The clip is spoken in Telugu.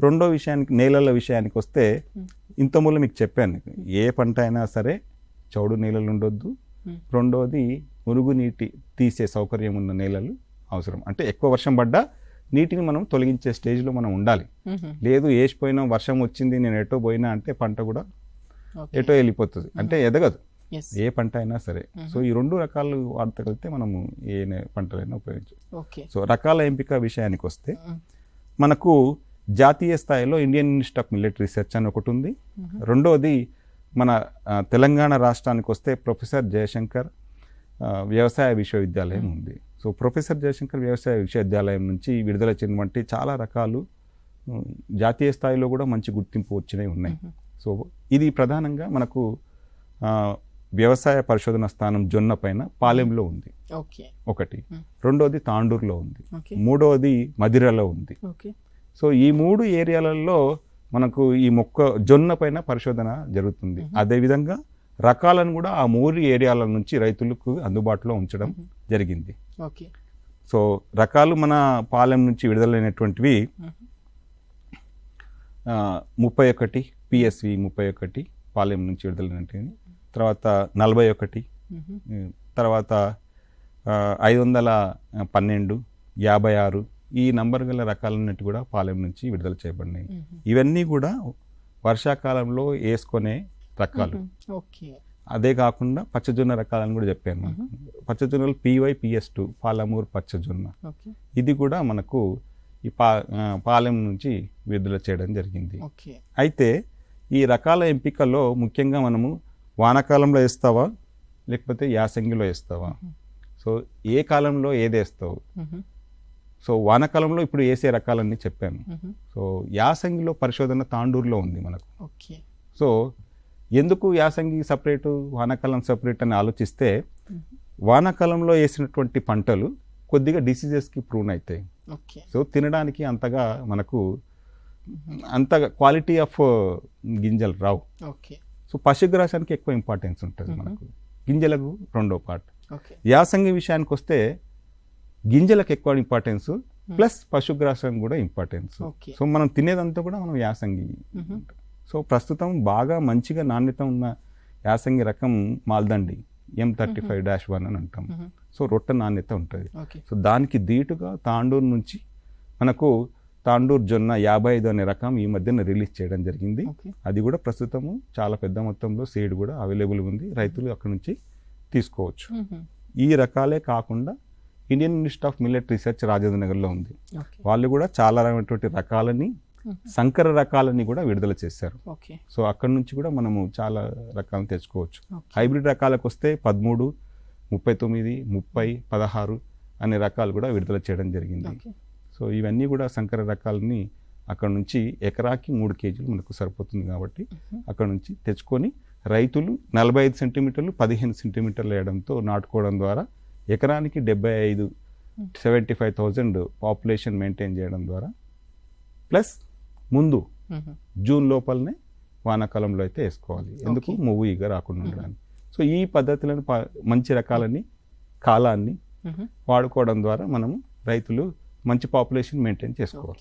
రెండో విషయానికి నేలల విషయానికి వస్తే ఇంతమూల మీకు చెప్పాను, ఏ పంట అయినా సరే చౌడు నేలలు ఉండొద్దు. రెండోది మురుగునీటి తీసే సౌకర్యం ఉన్న నేలలు అవసరం. అంటే ఎక్కువ వర్షం పడ్డా నీటిని మనం తొలగించే స్టేజ్లో మనం ఉండాలి. లేదు వేసిపోయినా వర్షం వచ్చింది నేను ఎటో పోయినా అంటే పంట కూడా ఎటో వెళ్ళిపోతుంది, అంటే ఎదగదు ఏ పంట అయినా సరే. సో ఈ రెండు రకాలు వాడతగలిగితే మనము ఏ పంటలైనా ఉపయోగించవచ్చు. సో రకాల ఎంపిక విషయానికి వస్తే మనకు జాతీయ స్థాయిలో Indian institute of millet research అని ఒకటి ఉంది. రెండోది మన తెలంగాణ రాష్ట్రానికి వస్తే ప్రొఫెసర్ జయశంకర్ వ్యవసాయ విశ్వవిద్యాలయం ఉంది. సో ప్రొఫెసర్ జయశంకర్ వ్యవసాయ విశ్వవిద్యాలయం నుంచి విడుదల చెందినటువంటి చాలా రకాలు జాతీయ స్థాయిలో కూడా మంచి గుర్తింపు వచ్చినవి ఉన్నాయి. సో ఇది ప్రధానంగా మనకు వ్యవసాయ పరిశోధన స్థానం జొన్న పైన పాలెంలో ఉంది ఒకటి, రెండోది తాండూరులో ఉంది, మూడోది మదిరలో ఉంది. సో ఈ 3 ఏరియాలలో మనకు ఈ జొన్న పైన పరిశోధన జరుగుతుంది. అదేవిధంగా రకాలను కూడా ఆ 3 ఏరియాల నుంచి రైతులకు అందుబాటులో ఉంచడం జరిగింది. సో రకాలు మన పాలెం నుంచి విడుదలైనటువంటివి 31 పిఎస్వి 31 పాలెం నుంచి విడుదలైనటువంటివి, తర్వాత 41, తర్వాత 512, 56 ఈ నంబర్ గల రకాలన్నిటి కూడా పాలెం నుంచి విడుదల చేయబడినాయి. ఇవన్నీ కూడా వర్షాకాలంలో వేసుకునే రకాలు. అదే కాకుండా పచ్చజొన్న రకాలను కూడా చెప్పాను. పచ్చజొన్నలు PYPS2 పాలమూరు పచ్చజొన్న, ఇది కూడా మనకు ఈ పాలెం నుంచి విడుదల చేయడం జరిగింది. అయితే ఈ రకాల ఎంపికలో ముఖ్యంగా మనము వానాకాలంలో వేస్తావా లేకపోతే యాసంగిలో వేస్తావా, సో ఏ కాలంలో ఏది వేస్తావు. సో వానాకాలంలో ఇప్పుడు వేసే రకాలన్నీ చెప్పాను. సో యాసంగిలో పరిశోధన తాండూరులో ఉంది మనకు. సో ఎందుకు యాసంగి సపరేటు వానాకాలం సపరేట్ అని ఆలోచిస్తే వానాకాలంలో వేసినటువంటి పంటలు కొద్దిగా డిసీజెస్కి ప్రూన్ అవుతాయి. సో తినడానికి అంతగా మనకు అంతగా క్వాలిటీ ఆఫ్ గింజలు రావు. సో పశుగ్రాసానికి ఎక్కువ ఇంపార్టెన్స్ ఉంటుంది మనకు, గింజలకు రెండో పార్ట్. యాసంగి విషయానికి వస్తే గింజలకు ఎక్కువ ఇంపార్టెన్స్ ప్లస్ పశుగ్రాసం కూడా ఇంపార్టెన్స్. సో మనం తినేదంతా కూడా మనం యాసంగి. సో ప్రస్తుతం బాగా మంచిగా నాణ్యత ఉన్న యాసంగి రకం మాల్దండి M35-1 అని అంటాం. సో రొట్టె నాణ్యత ఉంటుంది. సో దానికి ధీటుగా తాండూరు నుంచి మనకు తాండూరు జొన్న 55 అనే రకం ఈ మధ్యన రిలీజ్ చేయడం జరిగింది. అది కూడా ప్రస్తుతము చాలా పెద్ద మొత్తంలో సీడ్ కూడా అవైలబుల్ ఉంది, రైతులు అక్కడ నుంచి తీసుకోవచ్చు. ఈ రకాలే కాకుండా Indian institute of millet research Rajendra నగర్లో ఉంది. వాళ్ళు కూడా చాలా రకమైనటువంటి రకాలని సంకర రకాలని కూడా విడుదల చేశారు. సో అక్కడ నుంచి కూడా మనము చాలా రకాలను తెచ్చుకోవచ్చు. హైబ్రిడ్ రకాలకు వస్తే 13, 39, 30, 16 అనే రకాలు కూడా విడుదల చేయడం జరిగింది. సో ఇవన్నీ కూడా సంకర రకాలని అక్కడ నుంచి ఎకరాకి 3 కేజీలు మనకు సరిపోతుంది కాబట్టి అక్కడ నుంచి తెచ్చుకొని రైతులు 45 సెంటీమీటర్లు 15 సెంటీమీటర్లు వేయడంతో నాటుకోవడం ద్వారా ఎకరానికి 75,000 పాపులేషన్ మెయింటైన్ చేయడం ద్వారా ప్లస్ ముందు జూన్ లోపలనే వానాకాలంలో అయితే వేసుకోవాలి, ఎందుకు మూవీగా రాకుండా ఉండడానికి. సో ఈ పద్ధతులను మంచి రకాలని కాలాన్ని వాడుకోవడం ద్వారా మనము రైతులు మంచి పాపులేషన్ మెయింటైన్ చేసుకోవాలి.